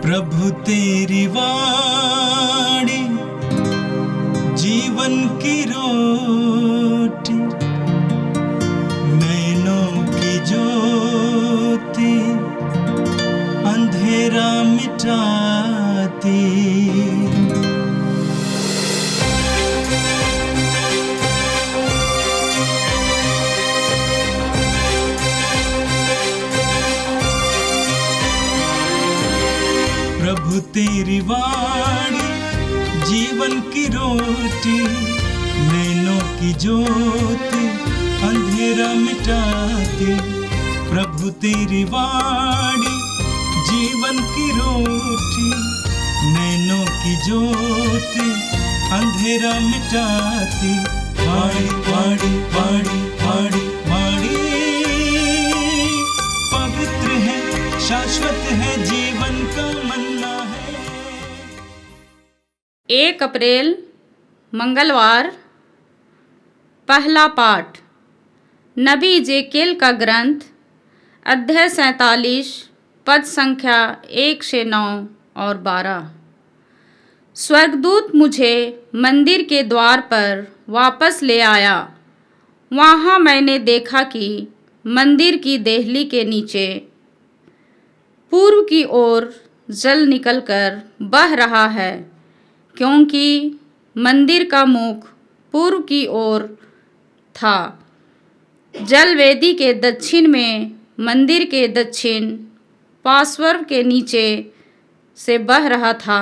प्रभु तेरी वाणी जीवन की रोटी, नैनों की ज्योति अंधेरा मिटाती। प्रभु तेरी वाणी जीवन की रोटी, नैनों की ज्योति अंधेरा मिटाती। प्रभु तेरी वाणी जीवन की रोटी, नैनों की ज्योति अंधेरा मिटाती। वाणी वाणी वाणी वाणी वाणी पवित्र है, शाश्वत है, जीवन का मन्ना है। 1 अप्रैल मंगलवार। पहला पाठ नबी एजेकियल का ग्रंथ, अध्याय 47, पद संख्या 1 से 9 और 12। स्वर्गदूत मुझे मंदिर के द्वार पर वापस ले आया। वहाँ मैंने देखा कि मंदिर की देहली के नीचे पूर्व की ओर जल निकलकर बह रहा है, क्योंकि मंदिर का मुख पूर्व की ओर था। जल वेदी के दक्षिण में मंदिर के दक्षिण पार्श्व के नीचे से बह रहा था।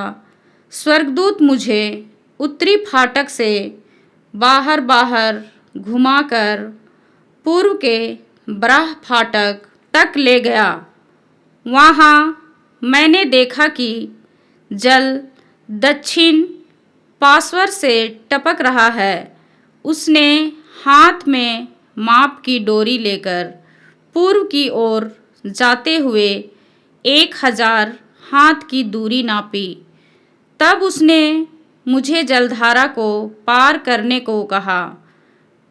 स्वर्गदूत मुझे उत्तरी फाटक से बाहर घुमाकर पूर्व के ब्राह फाटक तक ले गया। वहाँ मैंने देखा कि जल दक्षिण पार्श्व से टपक रहा है। उसने हाथ में माप की डोरी लेकर पूर्व की ओर जाते हुए 1000 हाथ की दूरी नापी। तब उसने मुझे जलधारा को पार करने को कहा।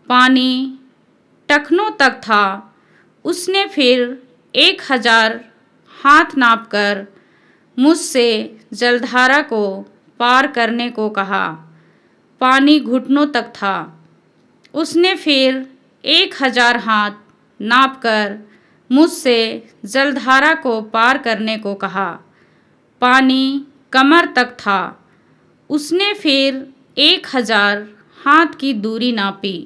पानी टखनों तक था। उसने फिर 1000 हाथ नापकर मुझसे जलधारा को पार करने को कहा। पानी घुटनों तक था। उसने फिर 1000 हाथ नापकर मुझसे जलधारा को पार करने को कहा। पानी कमर तक था। उसने फिर 1000 हाथ की दूरी नापी।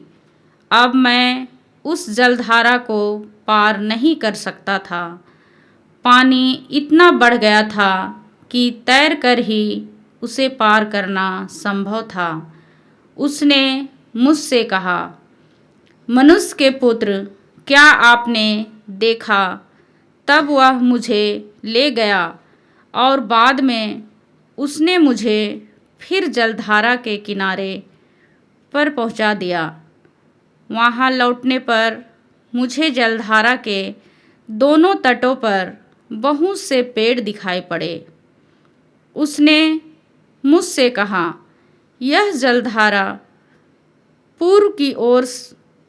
अब मैं उस जलधारा को पार नहीं कर सकता था। पानी इतना बढ़ गया था कि तैरकर ही उसे पार करना संभव था। उसने मुझसे कहा, मनुष्य के पुत्र, क्या आपने देखा? तब वह मुझे ले गया और बाद में उसने मुझे फिर जलधारा के किनारे पर पहुंचा दिया। वहां लौटने पर मुझे जलधारा के दोनों तटों पर बहुत से पेड़ दिखाई पड़े। उसने मुझसे कहा, यह जलधारा पूर्व की ओर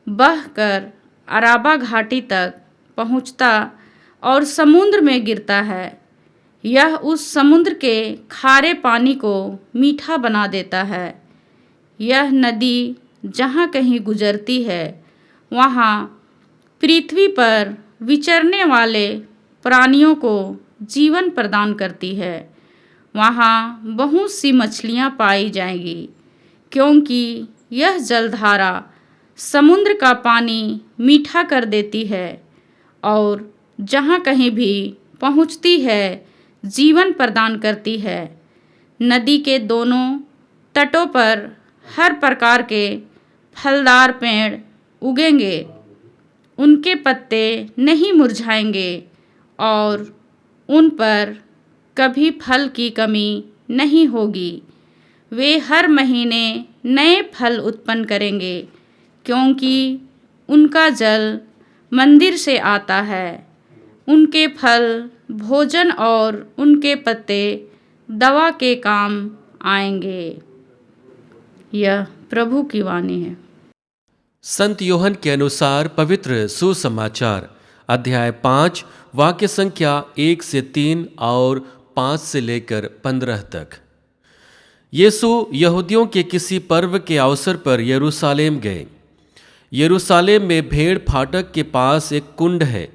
बहकर अराबा घाटी तक पहुँचता और समुद्र में गिरता है। यह उस समुद्र के खारे पानी को मीठा बना देता है। यह नदी जहाँ कहीं गुजरती है, वहाँ पृथ्वी पर विचरने वाले प्राणियों को जीवन प्रदान करती है। वहाँ बहुत सी मछलियाँ पाई जाएंगी, क्योंकि यह जलधारा समुद्र का पानी मीठा कर देती है और जहाँ कहीं भी पहुँचती है जीवन प्रदान करती है। नदी के दोनों तटों पर हर प्रकार के फलदार पेड़ उगेंगे। उनके पत्ते नहीं मुरझाएंगे और उन पर कभी फल की कमी नहीं होगी। वे हर महीने नए फल उत्पन्न करेंगे, क्योंकि उनका जल मंदिर से आता है। उनके फल भोजन और उनके पत्ते दवा के काम आएंगे। यह प्रभु की वाणी है। संत यूहन्ना के अनुसार पवित्र सुसमाचार, अध्याय 5, वाक्य संख्या 1 से 3 और 5 से लेकर 15 तक। यीशु यहूदियों के किसी पर्व के अवसर पर यरूशलेम गए। यरूशलेम में भेड़ फाटक के पास एक कुंड है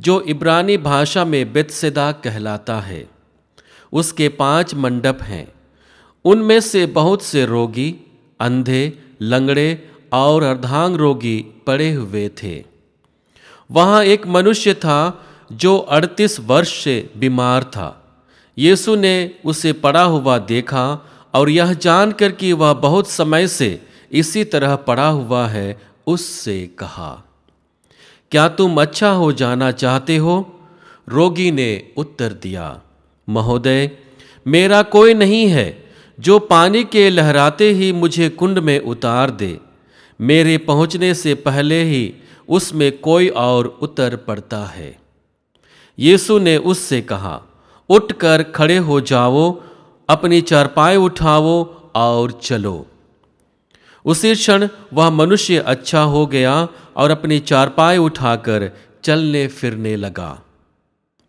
जो इब्रानी भाषा में बेतसैदा कहलाता है। उसके 5 मंडप हैं। उनमें से बहुत से रोगी, अंधे, लंगड़े और अर्धांग रोगी पड़े हुए थे। वहाँ एक मनुष्य था जो 38 वर्ष से बीमार था। यीशु ने उसे पड़ा हुआ देखा और यह जानकर कि वह बहुत समय से इसी तरह पड़ा हुआ है, उससे कहा, क्या तुम अच्छा हो जाना चाहते हो? रोगी ने उत्तर दिया, महोदय, मेरा कोई नहीं है जो पानी के लहराते ही मुझे कुंड में उतार दे। मेरे पहुंचने से पहले ही उसमें कोई और उतर पड़ता है। यीशु ने उससे कहा, उठकर खड़े हो जाओ, अपनी चारपाई उठाओ और चलो। उसी क्षण वह मनुष्य अच्छा हो गया और अपनी चारपाई उठाकर चलने फिरने लगा।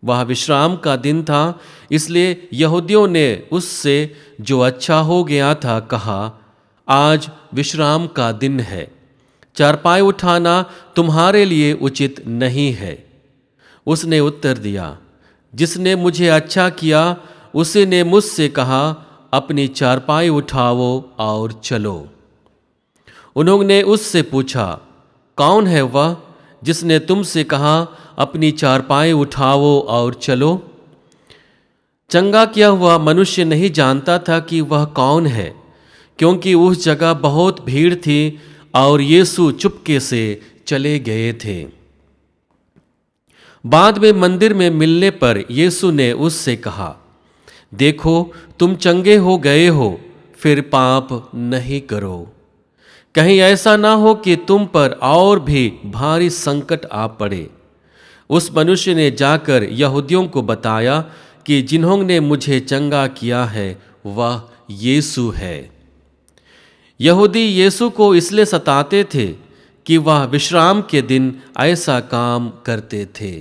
वह विश्राम का दिन था, इसलिए यहूदियों ने उससे जो अच्छा हो गया था कहा, आज विश्राम का दिन है, चारपाई उठाना तुम्हारे लिए उचित नहीं है। उसने उत्तर दिया, जिसने मुझे अच्छा किया उसी ने मुझसे कहा, अपनी चारपाई उठाओ और चलो। उन्होंने उससे पूछा, कौन है वह जिसने तुमसे कहा, अपनी चारपाई उठाओ और चलो? चंगा किया हुआ मनुष्य नहीं जानता था कि वह कौन है, क्योंकि उस जगह बहुत भीड़ थी और यीशु चुपके से चले गए थे। बाद में मंदिर में मिलने पर यीशु ने उससे कहा, देखो तुम चंगे हो गए हो, फिर पाप नहीं करो। कहीं ऐसा ना हो कि तुम पर और भी भारी संकट आ पड़े। उस मनुष्य ने जाकर यहूदियों को बताया कि जिन्होंने मुझे चंगा किया है वह यीशु है। यहूदी यीशु को इसलिए सताते थे कि वह विश्राम के दिन ऐसा काम करते थे।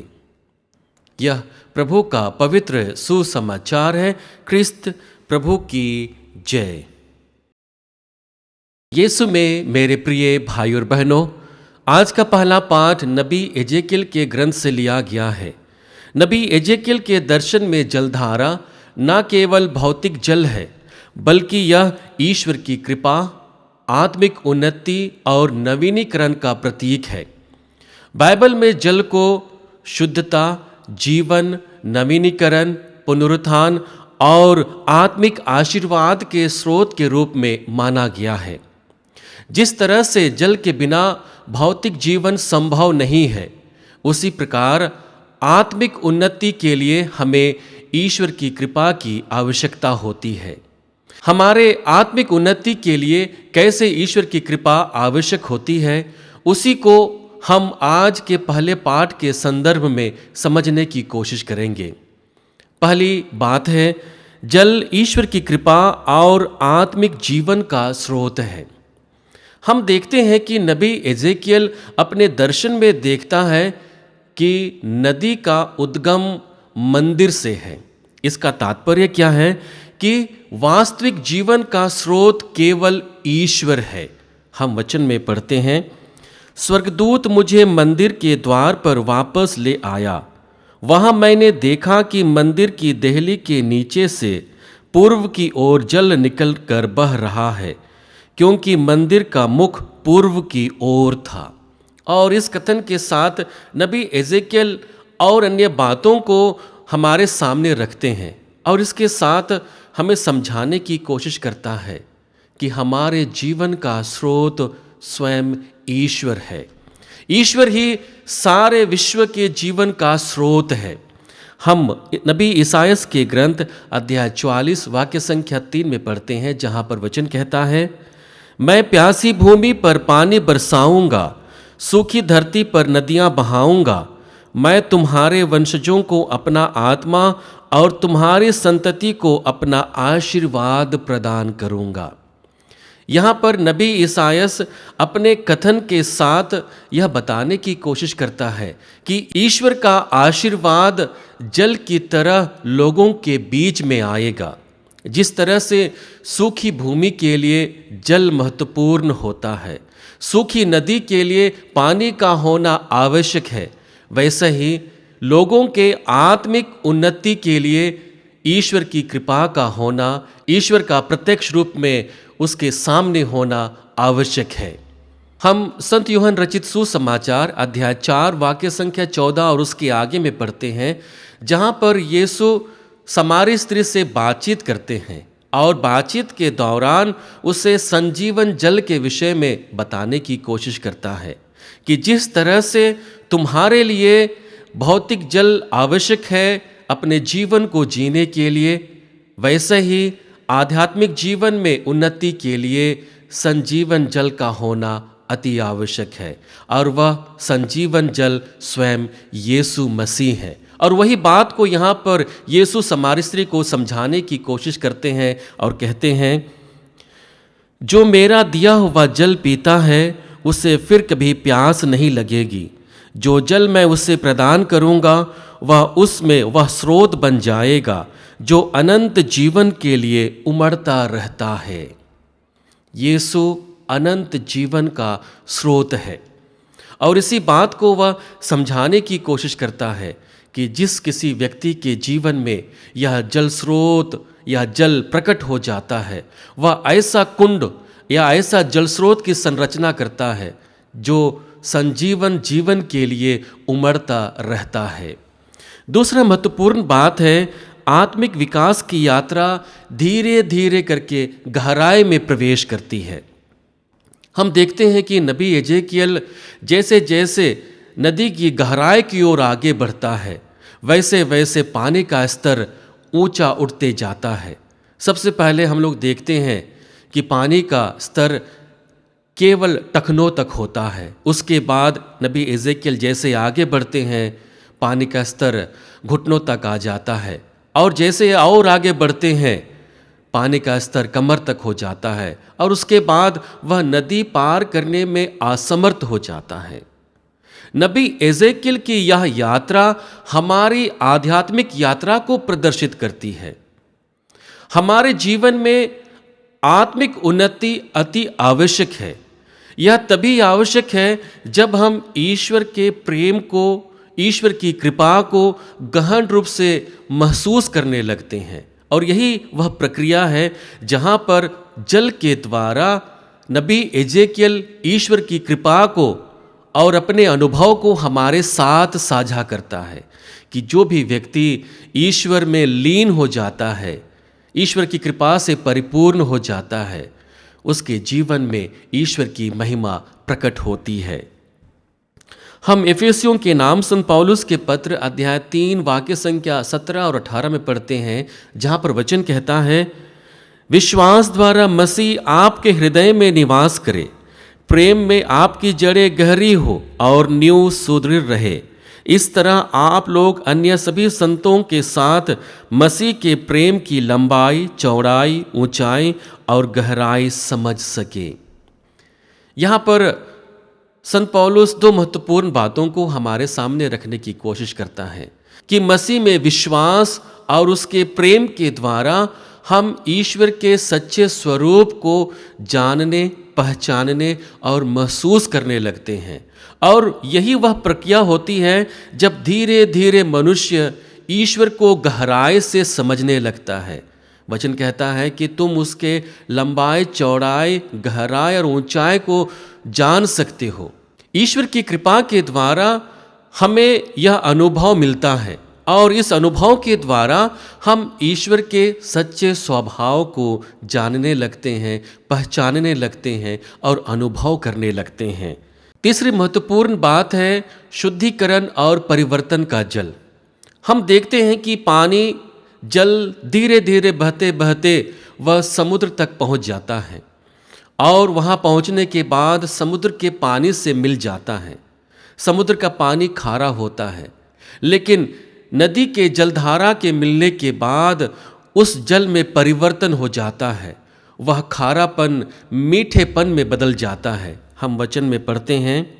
यह प्रभु का पवित्र सुसमाचार है। क्रिस्त प्रभु की जय। यीशु में मेरे प्रिय भाई और बहनों, आज का पहला पाठ नबी एजेकियल के ग्रंथ से लिया गया है। नबी एजेकियल के दर्शन में जलधारा न केवल भौतिक जल है, बल्कि यह ईश्वर की कृपा, आत्मिक उन्नति और नवीनीकरण का प्रतीक है। बाइबल में जल को शुद्धता, जीवन, नवीनीकरण, पुनरुत्थान और आत्मिक आशीर्वाद के स्रोत के रूप में माना गया है। जिस तरह से जल के बिना भौतिक जीवन संभव नहीं है, उसी प्रकार आत्मिक उन्नति के लिए हमें ईश्वर की कृपा की आवश्यकता होती है। हमारे आत्मिक उन्नति के लिए कैसे ईश्वर की कृपा आवश्यक होती है, उसी को हम आज के पहले पाठ के संदर्भ में समझने की कोशिश करेंगे। पहली बात है, जल ईश्वर की कृपा और आत्मिक जीवन का स्रोत है। हम देखते हैं कि नबी एजेकियल अपने दर्शन में देखता है कि नदी का उद्गम मंदिर से है। इसका तात्पर्य क्या है कि वास्तविक जीवन का स्रोत केवल ईश्वर है। हम वचन में पढ़ते हैं, स्वर्गदूत मुझे मंदिर के द्वार पर वापस ले आया। वहाँ मैंने देखा कि मंदिर की देहली के नीचे से पूर्व की ओर जल निकल कर बह रहा है, क्योंकि मंदिर का मुख पूर्व की ओर था। और इस कथन के साथ नबी एजेकियल और अन्य बातों को हमारे सामने रखते हैं और इसके साथ हमें समझाने की कोशिश करता है कि हमारे जीवन का स्रोत स्वयं ईश्वर है। ईश्वर ही सारे विश्व के जीवन का स्रोत है। हम नबी ईसायास के ग्रंथ अध्याय 44 वाक्य संख्या 3 में पढ़ते हैं, जहाँ पर वचन कहता है, मैं प्यासी भूमि पर पानी बरसाऊंगा, सूखी धरती पर नदियां बहाऊंगा। मैं तुम्हारे वंशजों को अपना आत्मा और तुम्हारी संतति को अपना आशीर्वाद प्रदान करूंगा। यहाँ पर नबी ईसायास अपने कथन के साथ यह बताने की कोशिश करता है कि ईश्वर का आशीर्वाद जल की तरह लोगों के बीच में आएगा। जिस तरह से सूखी भूमि के लिए जल महत्वपूर्ण होता है, सूखी नदी के लिए पानी का होना आवश्यक है, वैसे ही लोगों के आत्मिक उन्नति के लिए ईश्वर की कृपा का होना, ईश्वर का प्रत्यक्ष रूप में उसके सामने होना आवश्यक है। हम संत यूहन्ना रचित सुसमाचार अध्याय 4 वाक्य संख्या 14 और उसके आगे में पढ़ते हैं, जहाँ पर यीशु समारी स्त्री से बातचीत करते हैं और बातचीत के दौरान उसे संजीवन जल के विषय में बताने की कोशिश करता है कि जिस तरह से तुम्हारे लिए भौतिक जल आवश्यक है अपने जीवन को जीने के लिए, वैसे ही आध्यात्मिक जीवन में उन्नति के लिए संजीवन जल का होना अति आवश्यक है। और वह संजीवन जल स्वयं यीशु मसीह है। और वही बात को यहाँ पर यीशु समारी स्त्री को समझाने की कोशिश करते हैं और कहते हैं, जो मेरा दिया हुआ जल पीता है उसे फिर कभी प्यास नहीं लगेगी। जो जल मैं उसे प्रदान करूँगा वह स्रोत बन जाएगा जो अनंत जीवन के लिए उमड़ता रहता है। यीशु अनंत जीवन का स्रोत है और इसी बात को वह समझाने की कोशिश करता है कि जिस किसी व्यक्ति के जीवन में यह जल स्रोत या जल प्रकट हो जाता है, वह ऐसा कुंड या ऐसा जल स्रोत की संरचना करता है जो संजीवन जीवन के लिए उमड़ता रहता है। दूसरा महत्वपूर्ण बात है, आत्मिक विकास की यात्रा धीरे धीरे करके गहराई में प्रवेश करती है। हम देखते हैं कि नबी एजेकियल जैसे जैसे नदी की गहराई की ओर आगे बढ़ता है, वैसे वैसे पानी का स्तर ऊंचा उठते जाता है। सबसे पहले हम लोग देखते हैं कि पानी का स्तर केवल टखनों तक होता है। उसके बाद नबी एजेकियल जैसे आगे बढ़ते हैं, पानी का स्तर घुटनों तक आ जाता है और जैसे और आगे बढ़ते हैं पानी का स्तर कमर तक हो जाता है और उसके बाद वह नदी पार करने में असमर्थ हो जाता है। नबी एजेकियल की यह यात्रा हमारी आध्यात्मिक यात्रा को प्रदर्शित करती है। हमारे जीवन में आत्मिक उन्नति अति आवश्यक है। यह तभी आवश्यक है जब हम ईश्वर के प्रेम को, ईश्वर की कृपा को गहन रूप से महसूस करने लगते हैं। और यही वह प्रक्रिया है जहाँ पर जल के द्वारा नबी एजेकियल ईश्वर की कृपा को और अपने अनुभव को हमारे साथ साझा करता है कि जो भी व्यक्ति ईश्वर में लीन हो जाता है, ईश्वर की कृपा से परिपूर्ण हो जाता है, उसके जीवन में ईश्वर की महिमा प्रकट होती है। हम एफेसियों के नाम संत पौलुस के पत्र अध्याय 3 वाक्य संख्या 17 और 18 में पढ़ते हैं, जहाँ पर वचन कहता है, विश्वास द्वारा मसीह आपके हृदय में निवास करे, प्रेम में आपकी जड़ें गहरी हो और नींव सुदृढ़ रहे। इस तरह आप लोग अन्य सभी संतों के साथ मसीह के प्रेम की लंबाई, चौड़ाई, ऊंचाई और गहराई समझ सके। यहाँ पर संत पौलुस दो महत्वपूर्ण बातों को हमारे सामने रखने की कोशिश करता है कि मसीह में विश्वास और उसके प्रेम के द्वारा हम ईश्वर के सच्चे स्वरूप को जानने, पहचानने और महसूस करने लगते हैं। और यही वह प्रक्रिया होती है जब धीरे धीरे मनुष्य ईश्वर को गहराई से समझने लगता है। वचन कहता है कि तुम उसके लंबाई, चौड़ाई, गहराई और ऊंचाई को जान सकते हो। ईश्वर की कृपा के द्वारा हमें यह अनुभव मिलता है और इस अनुभव के द्वारा हम ईश्वर के सच्चे स्वभाव को जानने लगते हैं, पहचानने लगते हैं और अनुभव करने लगते हैं। तीसरी महत्वपूर्ण बात है शुद्धिकरण और परिवर्तन का जल। हम देखते हैं कि पानी, जल धीरे धीरे बहते बहते वह समुद्र तक पहुंच जाता है और वहां पहुंचने के बाद समुद्र के पानी से मिल जाता है। समुद्र का पानी खारा होता है, लेकिन नदी के जलधारा के मिलने के बाद उस जल में परिवर्तन हो जाता है। वह खारापन मीठेपन में बदल जाता है। हम वचन में पढ़ते हैं,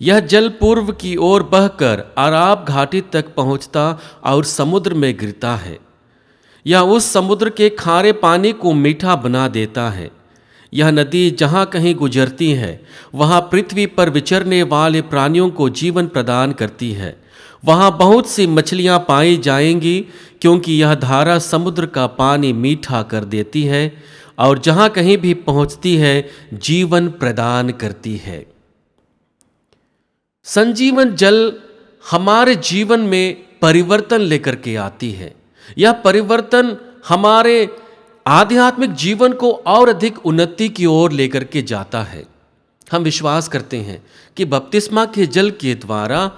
यह जल पूर्व की ओर बहकर अराब घाटी तक पहुंचता और समुद्र में गिरता है। यह उस समुद्र के खारे पानी को मीठा बना देता है। यह नदी जहाँ कहीं गुजरती है वहाँ पृथ्वी पर विचरने वाले प्राणियों को जीवन प्रदान करती है। वहाँ बहुत सी मछलियाँ पाई जाएंगी, क्योंकि यह धारा समुद्र का पानी मीठा कर देती है और जहाँ कहीं भी पहुँचती है जीवन प्रदान करती है। संजीवन जल हमारे जीवन में परिवर्तन लेकर के आती है। यह परिवर्तन हमारे आध्यात्मिक जीवन को और अधिक उन्नति की ओर लेकर के जाता है। हम विश्वास करते हैं कि बपतिस्मा के जल के द्वारा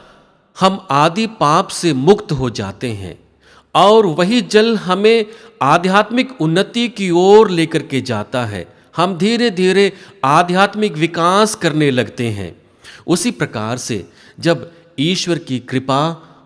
हम आदि पाप से मुक्त हो जाते हैं और वही जल हमें आध्यात्मिक उन्नति की ओर लेकर के जाता है। हम धीरे धीरे आध्यात्मिक विकास करने लगते हैं। उसी प्रकार से जब ईश्वर की कृपा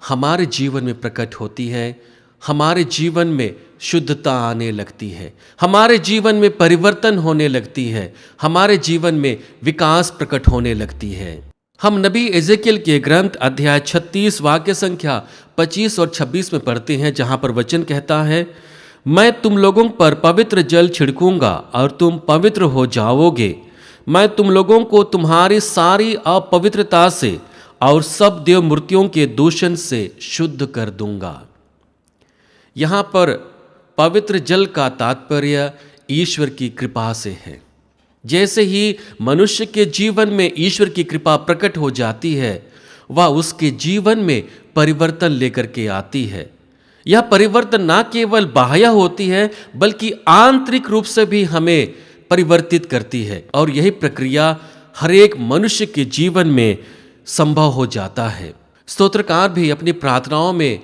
हमारे जीवन में प्रकट होती है, हमारे जीवन में शुद्धता आने लगती है, हमारे जीवन में परिवर्तन होने लगती है, हमारे जीवन में विकास प्रकट होने लगती है। हम नबी एजेकियल के ग्रंथ अध्याय 36 वाक्य संख्या 25 और 26 में पढ़ते हैं, जहाँ पर वचन कहता है, मैं तुम लोगों पर पवित्र जल छिड़कूंगा और तुम पवित्र हो जाओगे। मैं तुम लोगों को तुम्हारी सारी अपवित्रता से और सब देव मूर्तियों के दूषण से शुद्ध कर दूंगा। यहाँ पर पवित्र जल का तात्पर्य ईश्वर की कृपा से है। जैसे ही मनुष्य के जीवन में ईश्वर की कृपा प्रकट हो जाती है, वह उसके जीवन में परिवर्तन लेकर के आती है। यह परिवर्तन ना केवल बाह्य होती है बल्कि आंतरिक रूप से भी हमें परिवर्तित करती है, और यही प्रक्रिया हर एक मनुष्य के जीवन में संभव हो जाता है। स्तोत्रकार भी अपनी प्रार्थनाओं में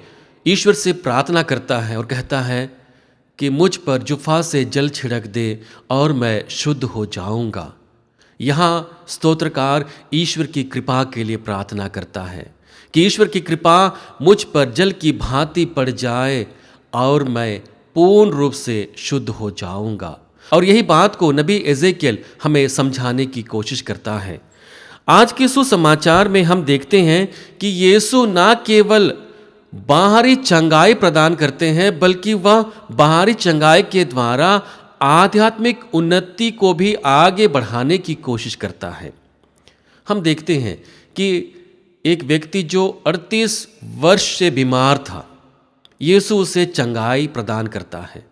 ईश्वर से प्रार्थना करता है और कहता है कि मुझ पर जुफा से जल छिड़क दे और मैं शुद्ध हो जाऊंगा। यहाँ स्तोत्रकार ईश्वर की कृपा के लिए प्रार्थना करता है कि ईश्वर की कृपा मुझ पर जल की भांति पड़ जाए और मैं पूर्ण रूप से शुद्ध हो जाऊंगा। और यही बात को नबी एजेकियल हमें समझाने की कोशिश करता है। आज के सुसमाचार में हम देखते हैं कि यीशु ना केवल बाहरी चंगाई प्रदान करते हैं बल्कि वह बाहरी चंगाई के द्वारा आध्यात्मिक उन्नति को भी आगे बढ़ाने की कोशिश करता है। हम देखते हैं कि एक व्यक्ति जो 38 वर्ष से बीमार था, यीशु उसे चंगाई प्रदान करता है।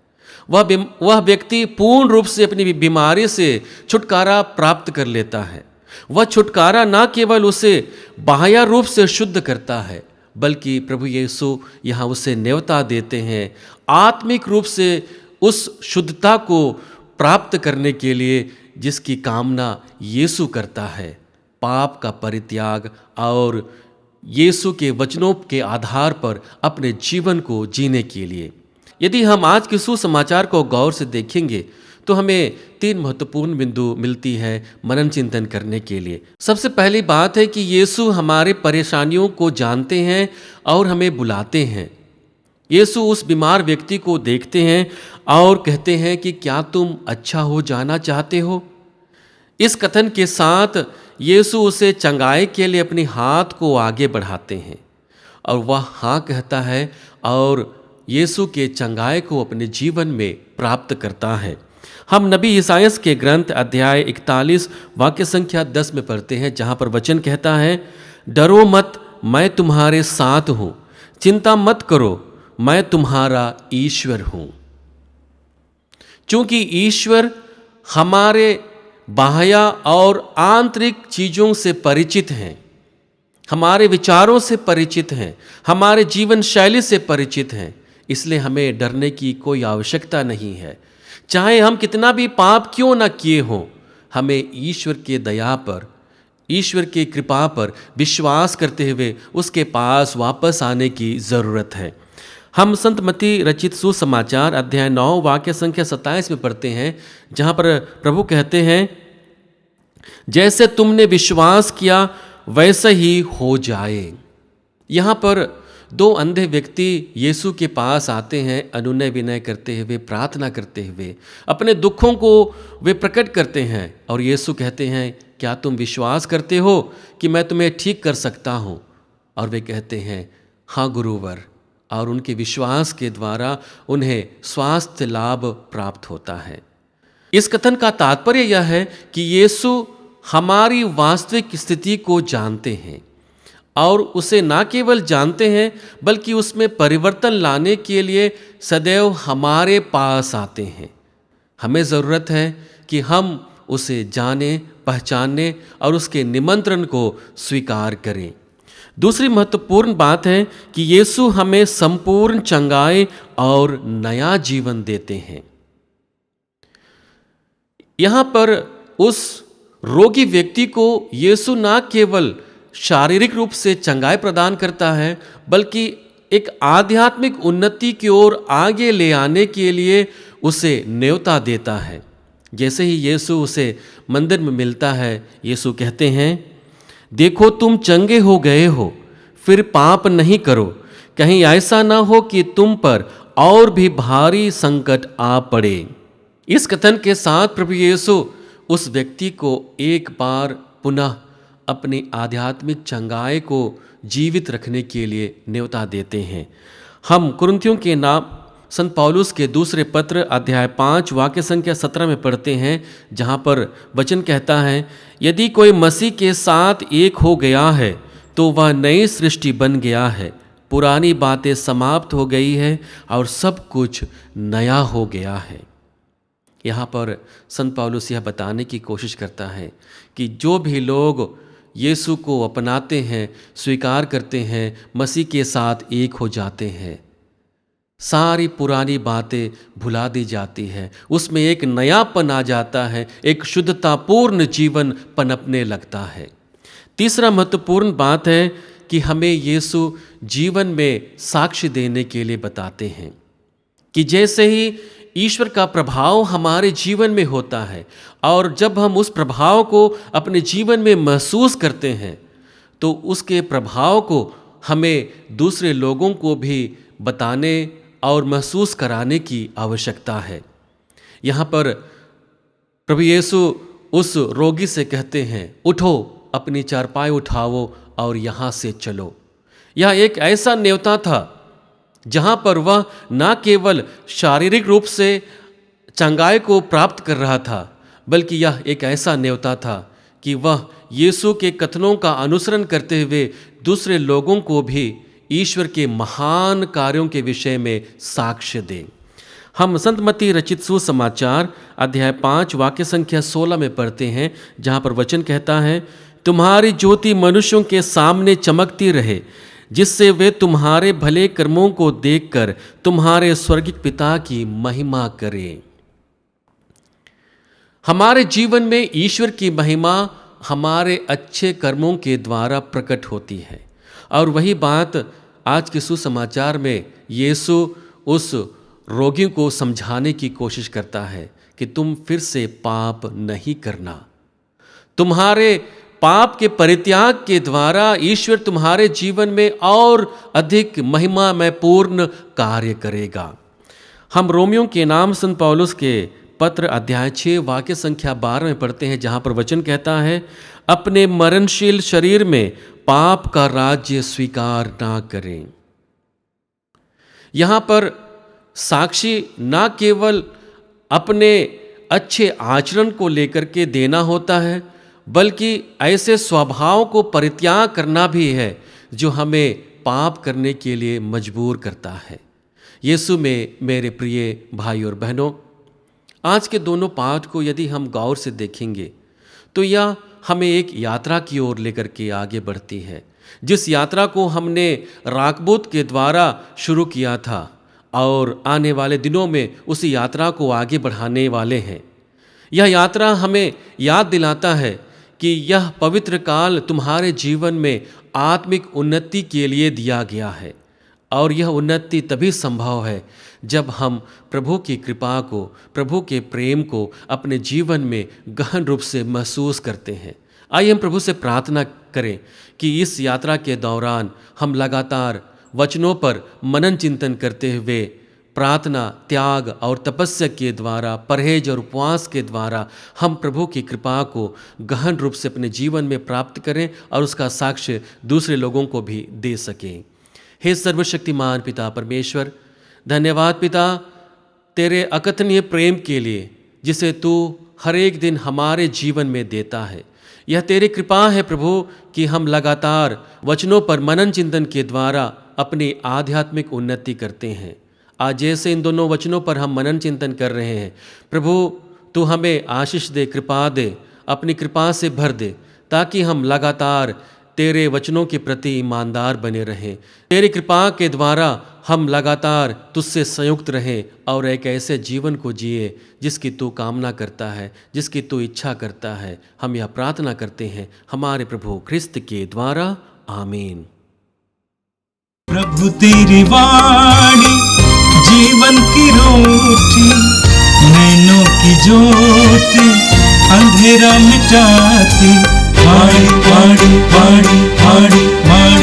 वह व्यक्ति पूर्ण रूप से अपनी बीमारी से छुटकारा प्राप्त कर लेता है। वह छुटकारा ना केवल उसे बाह्य रूप से शुद्ध करता है बल्कि प्रभु यीशु यहाँ उसे न्योता देते हैं आत्मिक रूप से उस शुद्धता को प्राप्त करने के लिए जिसकी कामना यीशु करता है, पाप का परित्याग और यीशु के वचनों के आधार पर अपने जीवन को जीने के लिए। यदि हम आज के सुसमाचार को गौर से देखेंगे तो हमें 3 महत्वपूर्ण बिंदु मिलती है मनन चिंतन करने के लिए। सबसे पहली बात है कि यीशु हमारे परेशानियों को जानते हैं और हमें बुलाते हैं। यीशु उस बीमार व्यक्ति को देखते हैं और कहते हैं कि क्या तुम अच्छा हो जाना चाहते हो। इस कथन के साथ यीशु उसे चंगाई के लिए अपने हाथ को आगे बढ़ाते हैं और वह हाँ कहता है और यीशु के चंगाई को अपने जीवन में प्राप्त करता है। हम नबी ईसायास के ग्रंथ अध्याय 41 वाक्य संख्या 10 में पढ़ते हैं, जहाँ पर वचन कहता है, डरो मत, मैं तुम्हारे साथ हूँ, चिंता मत करो, मैं तुम्हारा ईश्वर हूँ। चूंकि ईश्वर हमारे बाह्य और आंतरिक चीज़ों से परिचित हैं, हमारे विचारों से परिचित हैं, हमारे जीवन शैली से परिचित हैं, इसलिए हमें डरने की कोई आवश्यकता नहीं है। चाहे हम कितना भी पाप क्यों ना किए हों, हमें ईश्वर के दया पर, ईश्वर की कृपा पर विश्वास करते हुए उसके पास वापस आने की ज़रूरत है। हम संत मत्ती रचित सुसमाचार अध्याय 9 वाक्य संख्या 27 में पढ़ते हैं, जहाँ पर प्रभु कहते हैं, जैसे तुमने विश्वास किया वैसे ही हो जाए। यहाँ पर दो अंधे व्यक्ति यीशु के पास आते हैं, अनुनय विनय करते हुए, प्रार्थना करते हुए, अपने दुखों को वे प्रकट करते हैं और यीशु कहते हैं, क्या तुम विश्वास करते हो कि मैं तुम्हें ठीक कर सकता हूँ? और वे कहते हैं, हाँ गुरुवर, और उनके विश्वास के द्वारा उन्हें स्वास्थ्य लाभ प्राप्त होता है। इस कथन का तात्पर्य यह है कि यीशु हमारी वास्तविक स्थिति को जानते हैं और उसे न केवल जानते हैं बल्कि उसमें परिवर्तन लाने के लिए सदैव हमारे पास आते हैं। हमें ज़रूरत है कि हम उसे जाने, पहचानने और उसके निमंत्रण को स्वीकार करें। दूसरी महत्वपूर्ण बात है कि यीशु हमें संपूर्ण चंगाई और नया जीवन देते हैं। यहाँ पर उस रोगी व्यक्ति को यीशु न केवल शारीरिक रूप से चंगाई प्रदान करता है बल्कि एक आध्यात्मिक उन्नति की ओर आगे ले आने के लिए उसे न्योता देता है। जैसे ही यीशु उसे मंदिर में मिलता है, यीशु कहते हैं, देखो तुम चंगे हो गए हो, फिर पाप नहीं करो, कहीं ऐसा ना हो कि तुम पर और भी भारी संकट आ पड़े। इस कथन के साथ प्रभु यीशु उस व्यक्ति को एक बार पुनः अपनी आध्यात्मिक चंगाई को जीवित रखने के लिए न्योता देते हैं। हम कुरिन्थियों के नाम संत पौलुस के दूसरे पत्र अध्याय 5 वाक्य संख्या 17 में पढ़ते हैं, जहाँ पर वचन कहता है, यदि कोई मसीह के साथ एक हो गया है तो वह नई सृष्टि बन गया है, पुरानी बातें समाप्त हो गई है और सब कुछ नया हो गया है। यहाँ पर संत पौलुस यह बताने की कोशिश करता है कि जो भी लोग यीशु को अपनाते हैं, स्वीकार करते हैं, मसीह के साथ एक हो जाते हैं, सारी पुरानी बातें भुला दी जाती है, उसमें एक नयापन आ जाता है, एक शुद्धतापूर्ण जीवन पनपने लगता है। तीसरा महत्वपूर्ण बात है कि हमें यीशु जीवन में साक्ष्य देने के लिए बताते हैं कि जैसे ही ईश्वर का प्रभाव हमारे जीवन में होता है और जब हम उस प्रभाव को अपने जीवन में महसूस करते हैं तो उसके प्रभाव को हमें दूसरे लोगों को भी बताने और महसूस कराने की आवश्यकता है। यहाँ पर प्रभु यीशु उस रोगी से कहते हैं, उठो, अपनी चारपाई उठाओ और यहाँ से चलो। यह एक ऐसा न्योता था जहाँ पर वह न केवल शारीरिक रूप से चंगाई को प्राप्त कर रहा था बल्कि यह एक ऐसा न्योता था कि वह यीशु के कथनों का अनुसरण करते हुए दूसरे लोगों को भी ईश्वर के महान कार्यों के विषय में साक्ष्य दें। हम संत मत्ती रचित सुसमाचार अध्याय 5 वाक्य संख्या 16 में पढ़ते हैं, जहाँ पर वचन कहता है, तुम्हारी ज्योति मनुष्यों के सामने चमकती रहे, जिससे वे तुम्हारे भले कर्मों को देखकर तुम्हारे स्वर्गीय पिता की महिमा करें। हमारे जीवन में ईश्वर की महिमा हमारे अच्छे कर्मों के द्वारा प्रकट होती है और वही बात आज के सुसमाचार में यीशु उस रोगी को समझाने की कोशिश करता है कि तुम फिर से पाप नहीं करना। तुम्हारे पाप के परित्याग के द्वारा ईश्वर तुम्हारे जीवन में और अधिक महिमा में पूर्ण कार्य करेगा। हम रोमियों के नाम संत पौलुस के पत्र अध्याय 6 वाक्य संख्या 12 में पढ़ते हैं, जहाँ पर वचन कहता है, अपने मरणशील शरीर में पाप का राज्य स्वीकार ना करें। यहाँ पर साक्षी ना केवल अपने अच्छे आचरण को लेकर के देना होता है बल्कि ऐसे स्वभाव को परित्याग करना भी है जो हमें पाप करने के लिए मजबूर करता है। यीशु में मेरे प्रिय भाई और बहनों, आज के दोनों पाठ को यदि हम गौर से देखेंगे तो यह हमें एक यात्रा की ओर लेकर के आगे बढ़ती है, जिस यात्रा को हमने राकबूत के द्वारा शुरू किया था और आने वाले दिनों में उसी यात्रा को आगे बढ़ाने वाले हैं। यह यात्रा हमें याद दिलाता है कि यह पवित्र काल तुम्हारे जीवन में आत्मिक उन्नति के लिए दिया गया है और यह उन्नति तभी संभव है जब हम प्रभु की कृपा को, प्रभु के प्रेम को अपने जीवन में गहन रूप से महसूस करते हैं। आइए हम प्रभु से प्रार्थना करें कि इस यात्रा के दौरान हम लगातार वचनों पर मनन चिंतन करते हुए प्रार्थना, त्याग और तपस्या के द्वारा, परहेज और उपवास के द्वारा हम प्रभु की कृपा को गहन रूप से अपने जीवन में प्राप्त करें और उसका साक्ष्य दूसरे लोगों को भी दे सकें। हे सर्वशक्तिमान पिता परमेश्वर, धन्यवाद पिता तेरे अकथनीय प्रेम के लिए जिसे तू हर एक दिन हमारे जीवन में देता है। यह तेरी कृपा है प्रभु कि हम लगातार वचनों पर मनन चिंतन के द्वारा अपनी आध्यात्मिक उन्नति करते हैं। आज जैसे इन दोनों वचनों पर हम मनन चिंतन कर रहे हैं, प्रभु तू हमें आशीष दे, कृपा दे, अपनी कृपा से भर दे, ताकि हम लगातार तेरे वचनों के प्रति ईमानदार बने रहें। तेरी कृपा के द्वारा हम लगातार तुझसे संयुक्त रहें और एक ऐसे जीवन को जिए जिसकी तू कामना करता है, जिसकी तू इच्छा करता है। हम यह प्रार्थना करते हैं हमारे प्रभु ख्रिस्त के द्वारा, आमीन। प्रभु तेरी वाणी जीवन की रोटी, नैनों की ज्योति अंधेरा मिटाती। वाणी वाणी वाणी वाणी वाणी